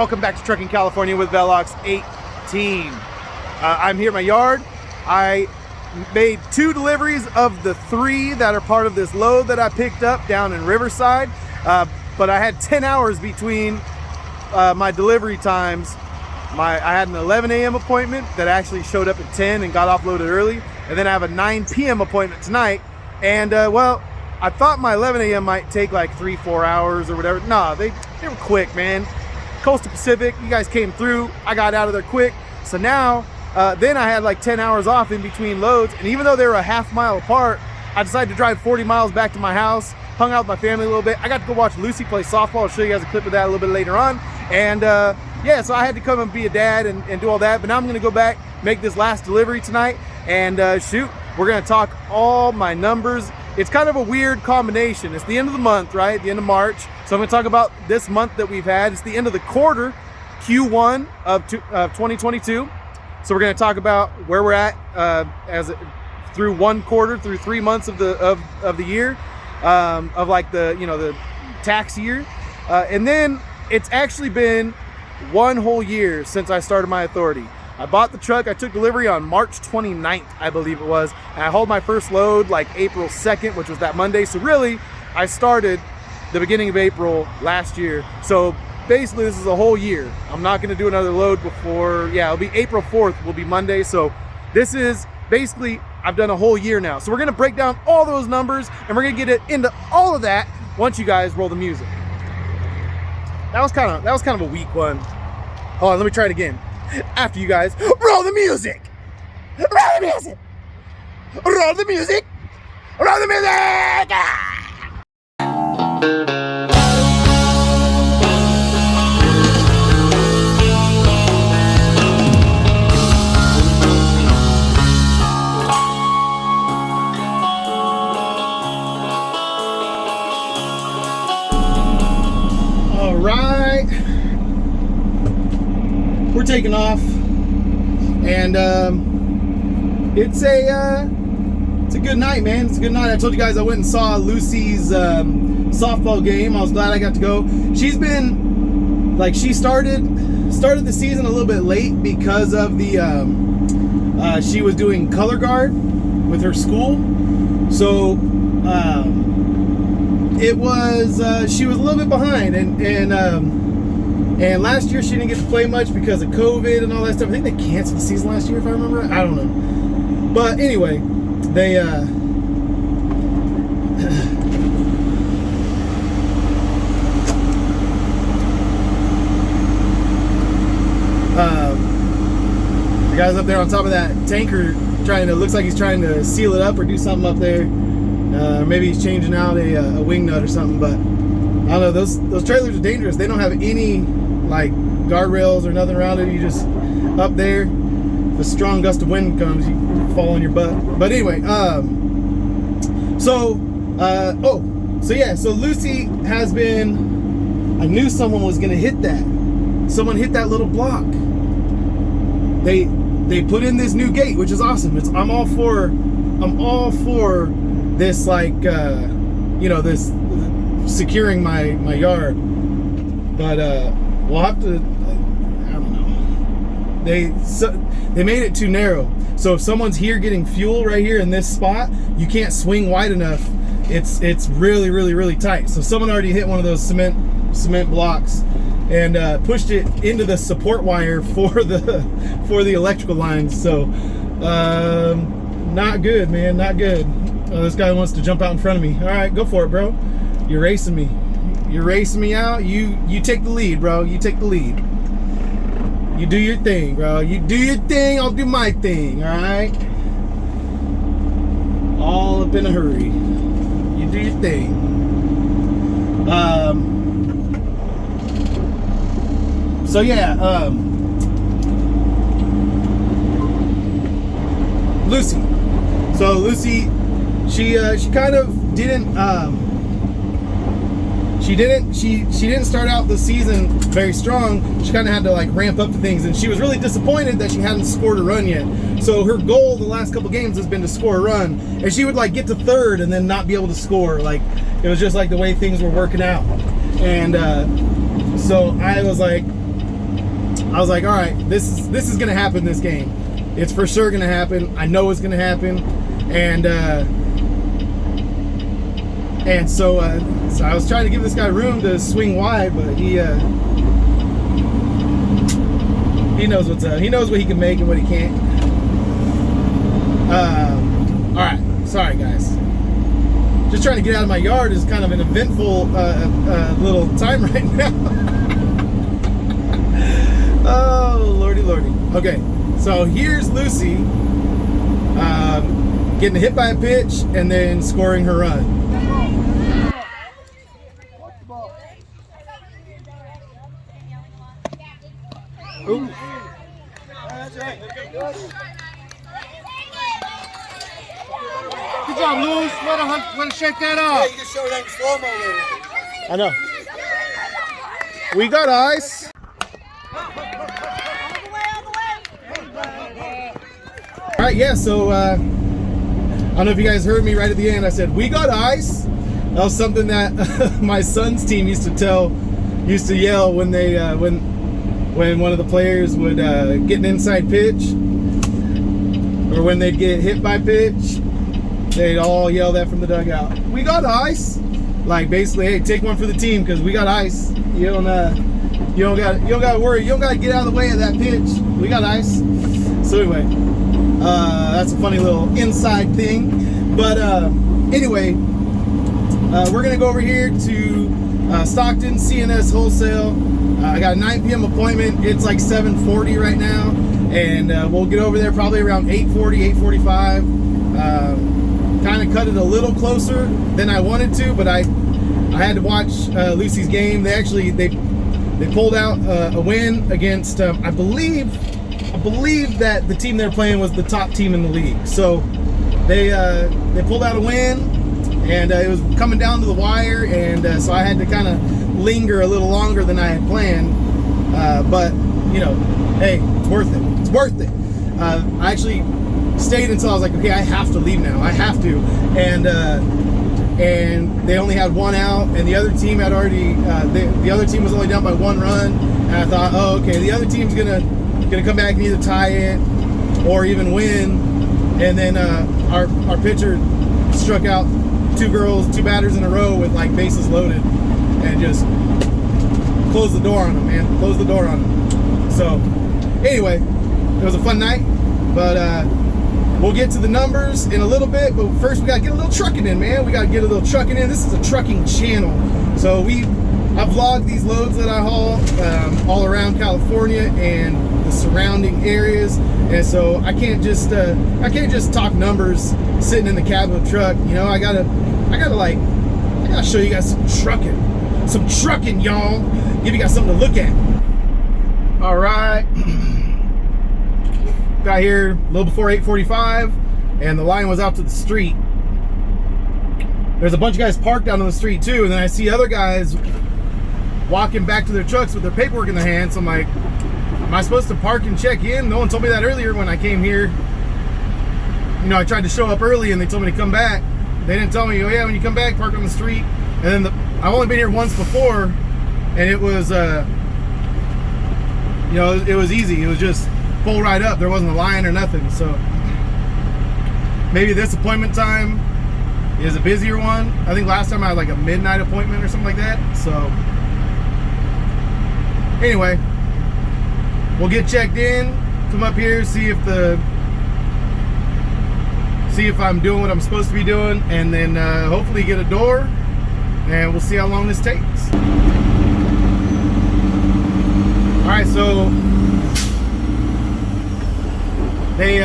welcome back to Trucking California with Velox 18. I'm here in my yard. I made 2 deliveries of the 3 that are part of this load that I picked up down in Riverside, but I had 10 hours between my delivery times. I had an 11 a.m. appointment that actually showed up at 10 and got offloaded early, and then I have a 9 p.m. appointment tonight. And well, I thought my 11 a.m. might take like 3-4 hours or whatever. Nah, they were quick, man. Coastal Pacific, you guys came through. I got out of there quick. So now, then I had like 10 hours off in between loads. And even though they were a half mile apart, I decided to drive 40 miles back to my house, hung out with my family a little bit. I got to go watch Lucy play softball. I'll show you guys a clip of that a little bit later on. And yeah, so I had to come and be a dad and do all that. But now I'm going to go back, make this last delivery tonight, and shoot, we're going to talk all my numbers. It's kind of a weird combination. It's the end of the month, right? The end of March. So I'm going to talk about this month that we've had. It's the end of the quarter, Q1 of 2022. So we're going to talk about where we're at through one quarter, through 3 months of the year, of like the tax year, and then it's actually been 1 whole year since I started my authority. I bought the truck. I took delivery on March 29th, I believe it was. And I hauled my first load like April 2nd, which was that Monday. So really, I started the beginning of April last year. So basically, this is a whole year. I'm not going to do another load before, it'll be April 4th will be Monday. So this is basically, I've done a whole year now. So we're going to break down all those numbers, and we're going to get into all of that once you guys roll the music. That was kind of a weak one. Hold on, let me try it again. After you guys roll the music. Roll the music. Roll the music. Roll the music. All right. We're taking off, and it's a good night, man. It's a good night. I told you guys I went and saw Lucy's softball game. I was glad I got to go. She's been like, she started the season a little bit late because of the she was doing color guard with her school, so it was she was a little bit behind, and last year she didn't get to play much because of COVID and all that stuff. I think they canceled the season last year, if I remember right. I don't know. But anyway, they the guy's up there on top of that tanker looks like he's trying to seal it up or do something up there. Maybe he's changing out a wing nut or something, but I don't know. Those trailers are dangerous. They don't have any like guardrails or nothing around it. You just up there, if a strong gust of wind comes, you fall on your butt. But anyway, so Lucy has been, I knew someone was gonna hit that. Someone hit that little block. They put in this new gate, which is awesome. I'm all for this, like this securing my yard, but we'll have to, I don't know, they made it too narrow, so if someone's here getting fuel right here in this spot, you can't swing wide enough. It's really, really, really tight. So someone already hit one of those cement blocks and pushed it into the support wire for the electrical lines. So not good, man, not good. Oh, this guy wants to jump out in front of me. All right, go for it, bro. You're racing me. You're racing me out. You take the lead, bro. You take the lead. You do your thing, bro. You do your thing, I'll do my thing, all right? All up in a hurry. You do your thing. So yeah, Lucy. So Lucy, she kind of didn't she didn't start out the season very strong. She kind of had to like ramp up the things, and she was really disappointed that she hadn't scored a run yet. So her goal the last couple games has been to score a run, and she would like get to third and then not be able to score. Like, it was just like the way things were working out. And so I was like, I was like, all right, this is gonna happen this game. It's for sure gonna happen. I know it's gonna happen. And so I was trying to give this guy room to swing wide, but he knows what's up. He knows what he can make and what he can't. All right, sorry guys. Just trying to get out of my yard is kind of an eventful little time right now. Oh, lordy. Okay, so here's Lucy getting hit by a pitch and then scoring her run. Ooh. That's right. Good job, Lewis. Way to shake that off. Yeah, you can show that in slow-mo later. I know. We got ice. All right, yeah, so I don't know if you guys heard me right at the end. I said, we got ice. That was something that my son's team used to yell when they, when one of the players would get an inside pitch, or when they'd get hit by pitch, they'd all yell that from the dugout. We got ice. Like basically, hey, take one for the team because we got ice. You don't got to worry. You don't got to get out of the way of that pitch. We got ice. So anyway, that's a funny little inside thing. But anyway, we're gonna go over here to Stockton CNS Wholesale. I got a 9 p.m. appointment. It's like 7:40 right now, and we'll get over there probably around 8:40, 8:45. Kind of cut it a little closer than I wanted to, but I had to watch Lucy's game. They pulled out a win against I believe that the team they're playing was the top team in the league. So they pulled out a win, and it was coming down to the wire, and so I had to kind of linger a little longer than I had planned, but you know, hey, it's worth it. I actually stayed until I was like, okay, I have to leave now. I have to, and they only had one out, and the other team had already the other team was only down by 1 run, and I thought, oh, okay, the other team's gonna come back and either tie it or even win, and then our pitcher struck out 2 batters in a row with like bases loaded, and just closed the door on them, man. Closed the door on them. So anyway, it was a fun night, but we'll get to the numbers in a little bit, but first we gotta get a little trucking in, man. We gotta get a little trucking in. This is a trucking channel, so I vlog these loads that I haul all around California and the surrounding areas, and so I can't just talk numbers sitting in the cab of a truck. You know, I gotta show you guys some trucking, y'all. Give you guys something to look at. All right. Got here a little before 8:45, and the line was out to the street. There's a bunch of guys parked down on the street too, and then I see other guys walking back to their trucks with their paperwork in their hands. So I'm like, am I supposed to park and check in? No one told me that earlier when I came here. You know, I tried to show up early and they told me to come back. They didn't tell me, oh yeah, when you come back, park on the street. And then I've only been here once before, and it was, you know, it was easy. It was just pull right up. There wasn't a line or nothing. So maybe this appointment time is a busier one. I think last time I had like a midnight appointment or something like that. So anyway, we'll get checked in, come up here, see if I'm doing what I'm supposed to be doing, and then hopefully get a door, and we'll see how long this takes. All right, so they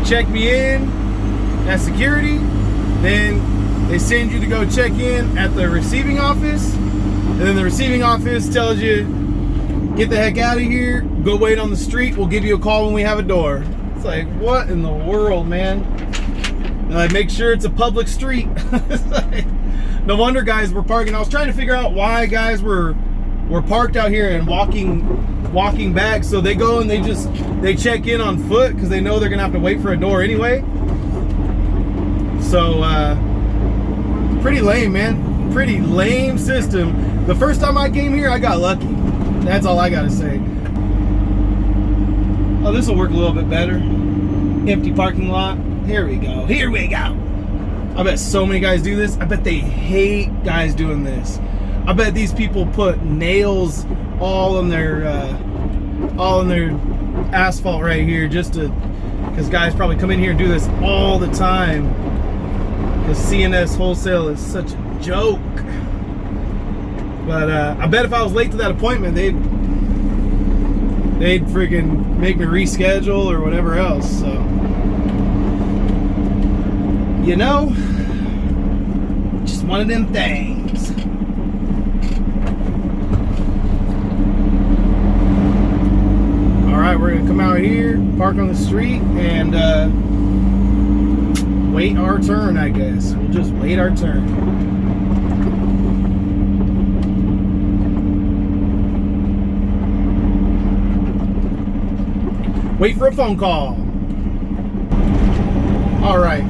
check me in at security, then they send you to go check in at the receiving office, and then the receiving office tells you, get the heck out of here, go wait on the street, we'll give you a call when we have a door. It's like, what in the world, man? And like, make sure it's a public street. Like, no wonder guys were parking. I was trying to figure out why guys were parked out here and walking back. So they go and they check in on foot because they know they're gonna have to wait for a door anyway. So pretty lame, man. pretty lame system. The first time I came here, I got lucky. That's all I gotta say. Oh, this will work a little bit better. Empty parking lot. Here we go. Here we go. I bet so many guys do this. I bet they hate guys doing this. I bet these people put nails all in their asphalt right here just to, because guys probably come in here and do this all the time. Because CNS wholesale is such a joke. But I bet if I was late to that appointment, they'd freaking make me reschedule or whatever else. So, you know, just one of them things. All right, we're gonna come out here, park on the street, and wait our turn, I guess. We'll just wait our turn. Wait for a phone call. All right,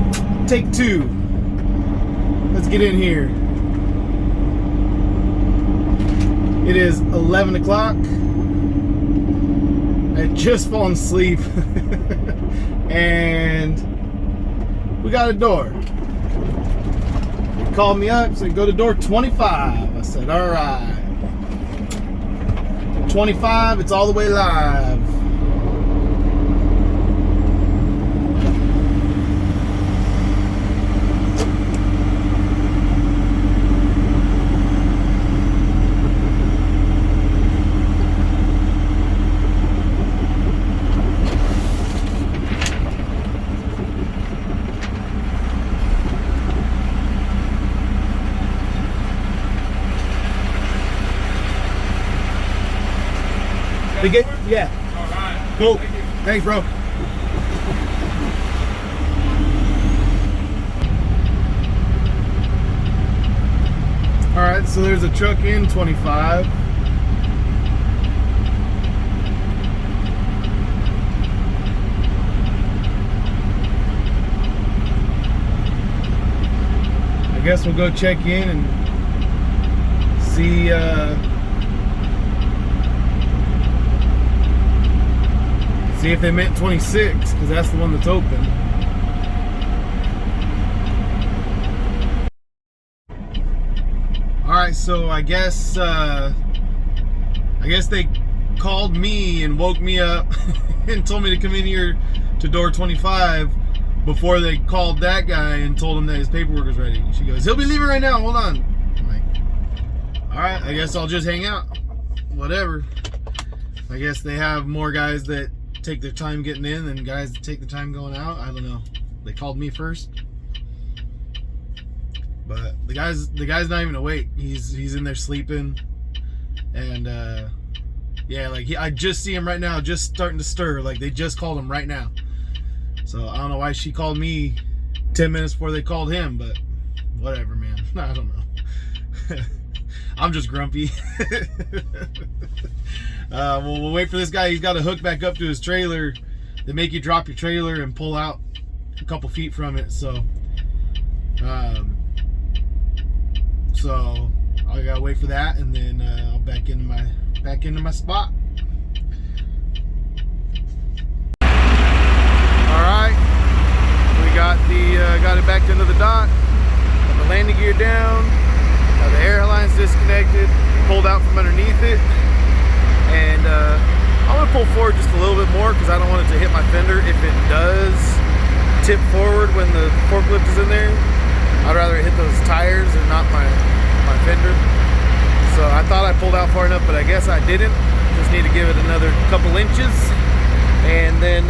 take two. Let's get in here. It is 11 o'clock. I had just fallen asleep. And we got a door. They called me up, said go to door 25. I said, all right. 25, it's all the way live. They get, yeah. All right. Cool. Thanks, bro. All right, so there's a truck in 25. I guess we'll go check in and see see if they meant 26, because that's the one that's open. All right, so I guess they called me and woke me up and told me to come in here to door 25 before they called that guy and told him that his paperwork was ready. She goes, he'll be leaving right now, hold on. I'm like, all right, I guess I'll just hang out. Whatever. I guess they have more guys that take their time getting in than guys that take the time going out. I don't know. They called me first, but the guy's not even awake. He's in there sleeping, and yeah, like I just see him right now, just starting to stir. Like they just called him right now. So I don't know why she called me 10 minutes before they called him, but whatever, man. I don't know. I'm just grumpy. We'll wait for this guy. He's got to hook back up to his trailer. They make you drop your trailer and pull out a couple feet from it. So I gotta wait for that, and then I'll back into my spot. All right, we got it backed into the dock. Got the landing gear down. The air line's disconnected. Pulled out from underneath it. And I'm gonna pull forward just a little bit more because I don't want it to hit my fender. If it does tip forward when the forklift is in there, I'd rather it hit those tires and not my fender. So I thought I pulled out far enough, but I guess I didn't. Just need to give it another couple inches, and then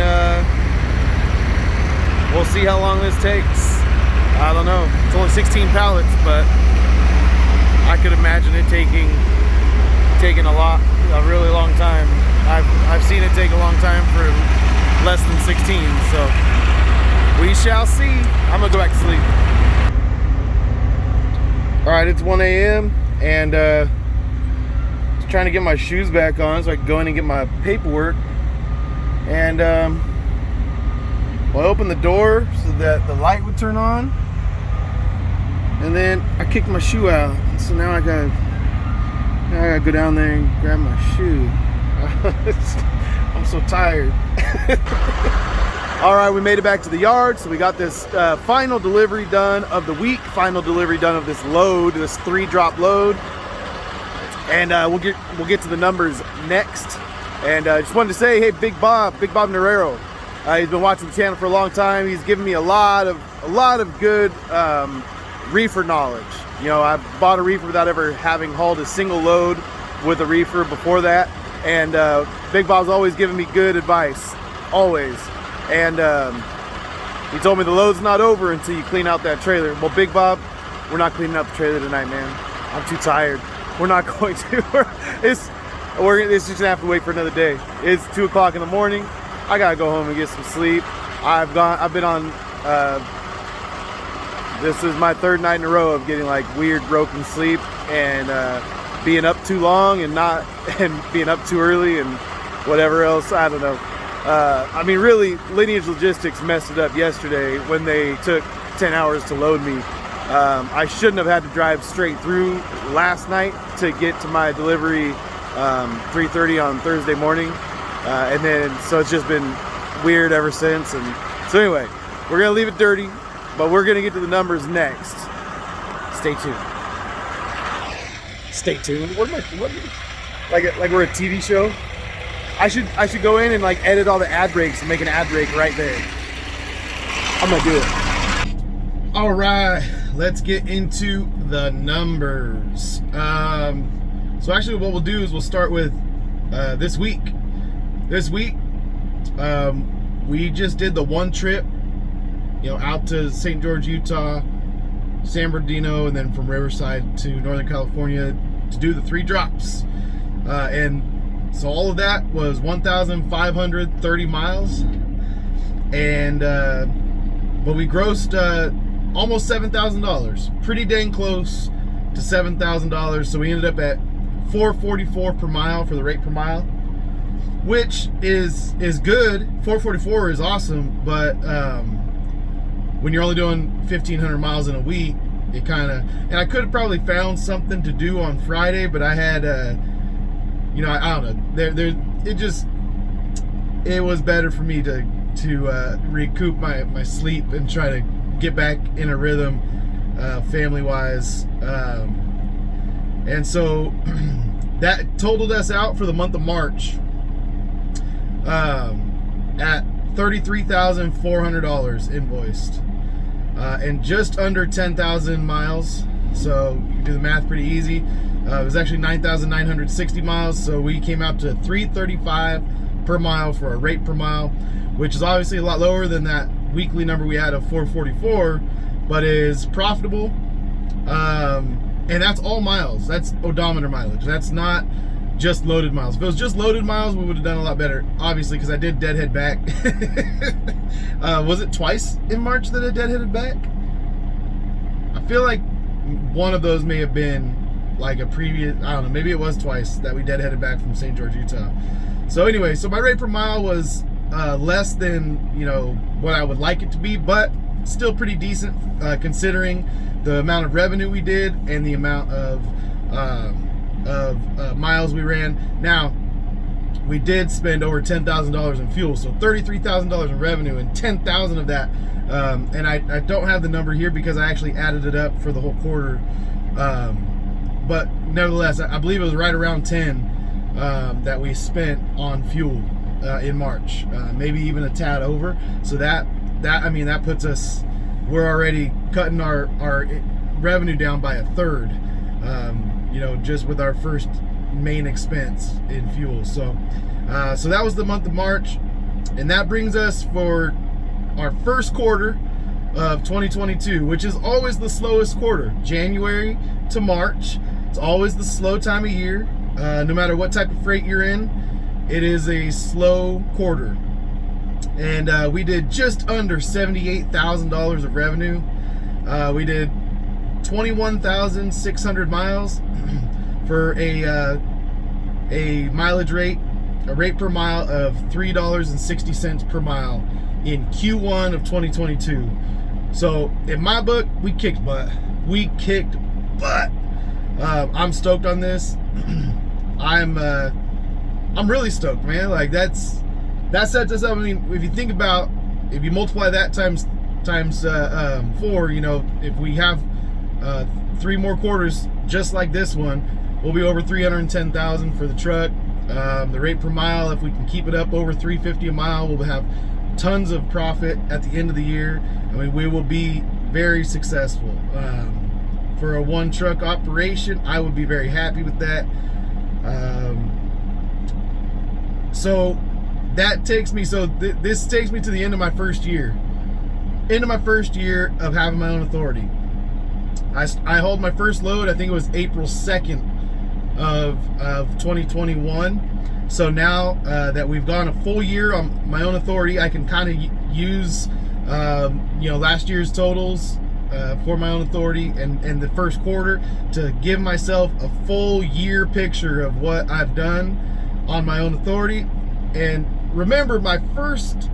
we'll see how long this takes. I don't know. It's only 16 pallets, but I could imagine it taking a really long time. I've seen it take a long time for less than 16, so we shall see. I'm gonna go back to sleep. All right, it's 1 a.m. and just trying to get my shoes back on so I can go in and get my paperwork. And well, I opened the door so that the light would turn on, and then I kicked my shoe out, so now I gotta go down there and grab my shoe. I'm so tired. All right, we made it back to the yard, so we got this final delivery done of the week, final delivery done of this load, this 3-drop load, and we'll get to the numbers next. And I just wanted to say, hey, Big Bob Norero, he's been watching the channel for a long time. He's given me a lot of good reefer knowledge. You know, I bought a reefer without ever having hauled a single load with a reefer before that, and Big Bob's always given me good advice, always. And he told me the load's not over until you clean out that trailer. Well, Big Bob, we're not cleaning out the trailer tonight, man. I'm too tired. We're not going to. It's just gonna have to wait for another day. It's 2 o'clock in the morning. I gotta go home and get some sleep. I've been on. This is my 3rd night in a row of getting like weird broken sleep and being up too long and being up too early and whatever else. I don't know. I mean, really, Lineage Logistics messed it up yesterday when they took 10 hours to load me. I shouldn't have had to drive straight through last night to get to my delivery 3:30 on Thursday morning. And then, so it's just been weird ever since. And so anyway, we're going to leave it dirty, but we're going to get to the numbers next. Stay tuned. Stay tuned? What like we're a TV show? I should go in and like edit all the ad breaks and make an ad break right there. I'm gonna do it. All right, let's get into the numbers. So actually what we'll do is we'll start with this week. This week, we just did the one trip, you know, out to St. George, Utah, San Bernardino, and then from Riverside to Northern California to do the 3 drops. And so all of that was 1,530 miles. And, but we grossed almost $7,000, pretty dang close to $7,000. So we ended up at $444 per mile for the rate per mile, which is good. $444 is awesome, but when you're only doing 1,500 miles in a week, it kind of, and I could have probably found something to do on Friday, but I had, you know, I don't know, it was better for me to recoup my sleep and try to get back in a rhythm, family wise, and so that totaled us out for the month of March at $33,400 invoiced, and just under 10,000 miles. So you can do the math pretty easy. It was actually 9,960 miles, so we came out to $335 per mile for a rate per mile, which is obviously a lot lower than that weekly number we had of $444, but is profitable. And that's all miles. That's odometer mileage. That's not just loaded miles. If it was just loaded miles, we would have done a lot better, obviously, because I did deadhead back. Was it twice in March that I deadheaded back? I feel like one of those may have been like a previous, I don't know, maybe it was twice that we deadheaded back from St. George, Utah. So anyway, so my rate per mile was less than, you know, what I would like it to be, but still pretty decent considering the amount of revenue we did and the amount of miles we ran. Now, we did spend over $10,000 in fuel, so $33,000 in revenue, and 10,000 of that, and I don't have the number here because I actually added it up for the whole quarter, but nevertheless, I believe it was right around 10 that we spent on fuel in March, maybe even a tad over. So that I mean, that puts us, we're already cutting our revenue down by a third, you know, just with our first main expense in fuel. So so that was the month of March, and that brings us for our first quarter of 2022, which is always the slowest quarter. January to March, it's always the slow time of year. No matter what type of freight you're in, it is a slow quarter. And we did just under $78,000 of revenue. We did 21,600 miles for a mileage rate, a rate per mile of $3.60 per mile in Q1 of 2022. So in my book, we kicked butt. We kicked But I'm stoked on this. I'm really stoked, man. Like that sets us up. I mean, if you think about, if you multiply that times 4, you know, if we have 3 more quarters just like this one, we'll be over 310,000 for the truck. The rate per mile, if we can keep it up over 350 a mile, we'll have tons of profit at the end of the year. I mean, we will be very successful. For a 1 truck operation, I would be very happy with that. So that takes me, this takes me to the end of my first year. End of my first year of having my own authority. I hauled my first load, I think it was April 2nd of 2021. So now that we've gone a full year on my own authority, I can kind of use you know, last year's totals for my own authority and the first quarter to give myself a full year picture of what I've done on my own authority. And remember, my first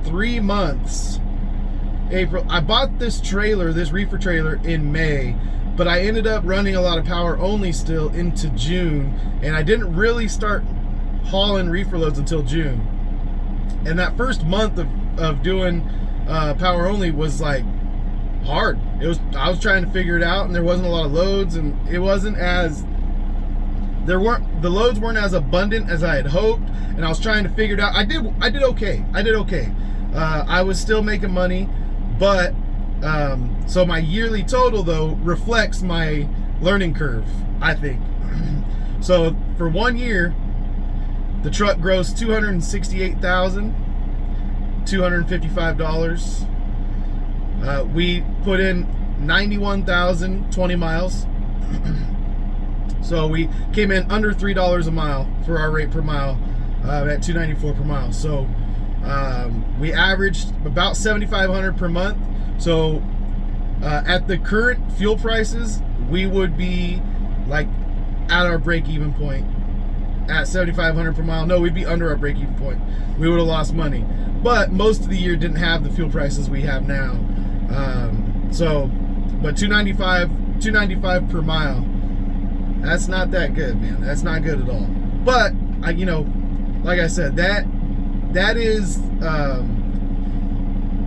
3 months, April, I bought this trailer, this reefer trailer, in May, but I ended up running a lot of power only still into June, and I didn't really start hauling reefer loads until June. And that first month of doing power only was like hard. I was trying to figure it out, and there wasn't a lot of loads, and it wasn't as, the loads weren't as abundant as I had hoped, and I was trying to figure it out. I did okay. I was still making money, but so my yearly total though reflects my learning curve, I think. So for 1 year, the truck grossed $268,255. We put in 91,020 miles. So we came in under $3 a mile for our rate per mile, at $294 per mile. So we averaged about $7,500 per month. So at the current fuel prices, we would be like at our break-even point at $7,500 per mile. No, we'd be under our break-even point. We would have lost money. But most of the year didn't have the fuel prices we have now. But $295 per mile. That's not that good, man. That's not good at all. But you know, like I said, that is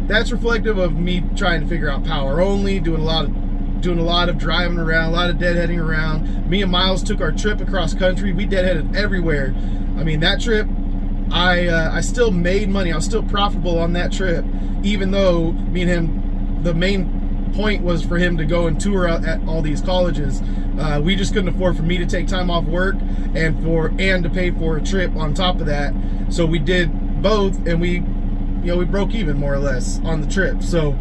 that's reflective of me trying to figure out power only, doing a lot of driving around, a lot of deadheading around. Me and Miles took our trip across country. We deadheaded everywhere. I mean, that trip, I still made money. I was still profitable on that trip, even though me and him, the main point was for him to go and tour out at all these colleges. We just couldn't afford for me to take time off work and to pay for a trip on top of that. So we did both, and we broke even more or less on the trip. So,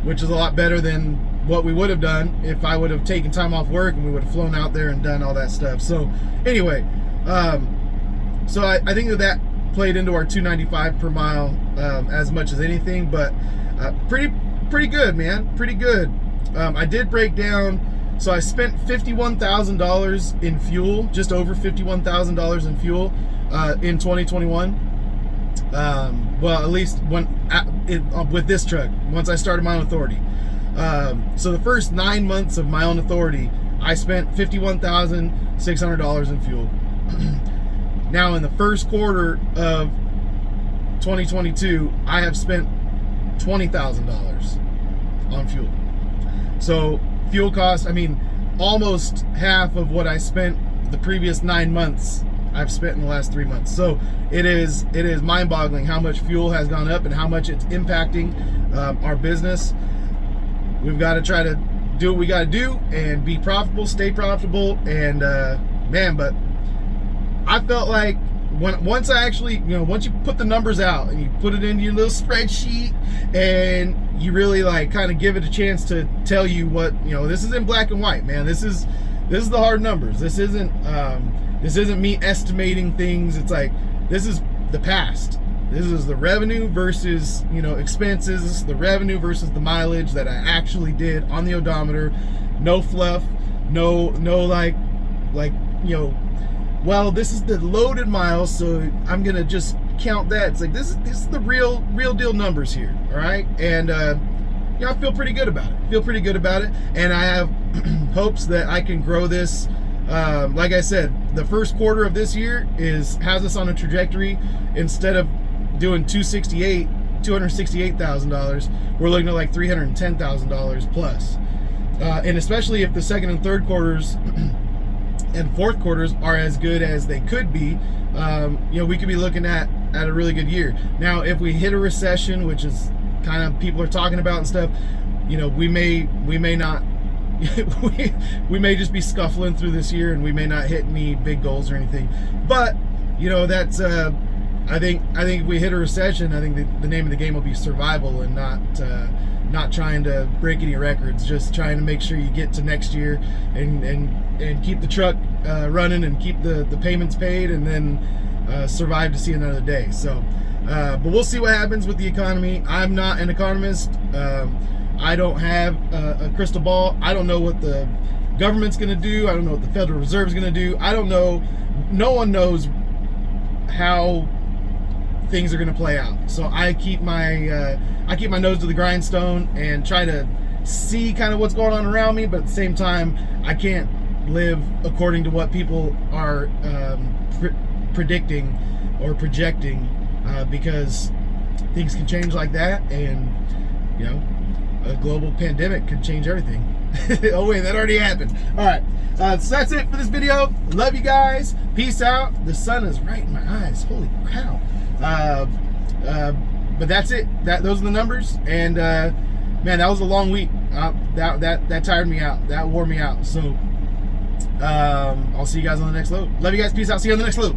which is a lot better than what we would have done if I would have taken time off work and we would have flown out there and done all that stuff. So anyway, so I think that played into our $295 per mile as much as anything, but pretty good, man. Pretty good. I did break down, so I spent $51,000 in fuel, just over $51,000 in fuel in 2021. Well, at least with this truck, once I started my own authority. So the first 9 months of my own authority, I spent $51,600 in fuel. Now in the first quarter of 2022, I have spent $20,000 on fuel. So fuel costs, I mean, almost half of what I spent the previous 9 months, I've spent in the last 3 months. So it is mind-boggling how much fuel has gone up and how much it's impacting our business. We've got to try to do what we got to do and be profitable, stay profitable, and man, but I felt like once I actually, once you put the numbers out and you put it into your little spreadsheet and you really like kind of give it a chance to tell you what, this is in black and white, man. This is the hard numbers. This isn't me estimating things. It's like, this is the past. This is the revenue versus, expenses. This is the revenue versus the mileage that I actually did on the odometer. No fluff, no like, well, this is the loaded miles, so I'm gonna just count that. It's like, this is the real deal numbers here, all right? And you know, I feel pretty good about it. And I have hopes that I can grow this. Like I said, the first quarter of this year has us on a trajectory. Instead of doing $268,000, we're looking at like $310,000 plus. And especially if the second and third quarters and fourth quarters are as good as they could be, you know, we could be looking at a really good year. Now, if we hit a recession, which is kind of people are talking about and stuff, you know, we may not. we may just be scuffling through this year, and we may not hit any big goals or anything. But you know, that's I think if we hit a recession, I think the name of the game will be survival and not trying to break any records. Just trying to make sure you get to next year and keep the truck running and keep the payments paid, and then survive to see another day. So, but we'll see what happens with the economy. I'm not an economist. I don't have a crystal ball. I don't know what the government's going to do. I don't know what the Federal Reserve is going to do. I don't know. No one knows how things are going to play out. So I keep my nose to the grindstone and try to see kind of what's going on around me. But at the same time, I can't live according to what people are predicting or projecting, because things can change like that, and you know, a global pandemic could change everything. Oh wait, that already happened. All right, so that's it for this video. Love you guys. Peace out. The sun is right in my eyes. Holy cow. But that's it. Those are the numbers. And man, that was a long week. That tired me out. That wore me out. So I'll see you guys on the next load. Love you guys. Peace out. See you on the next load.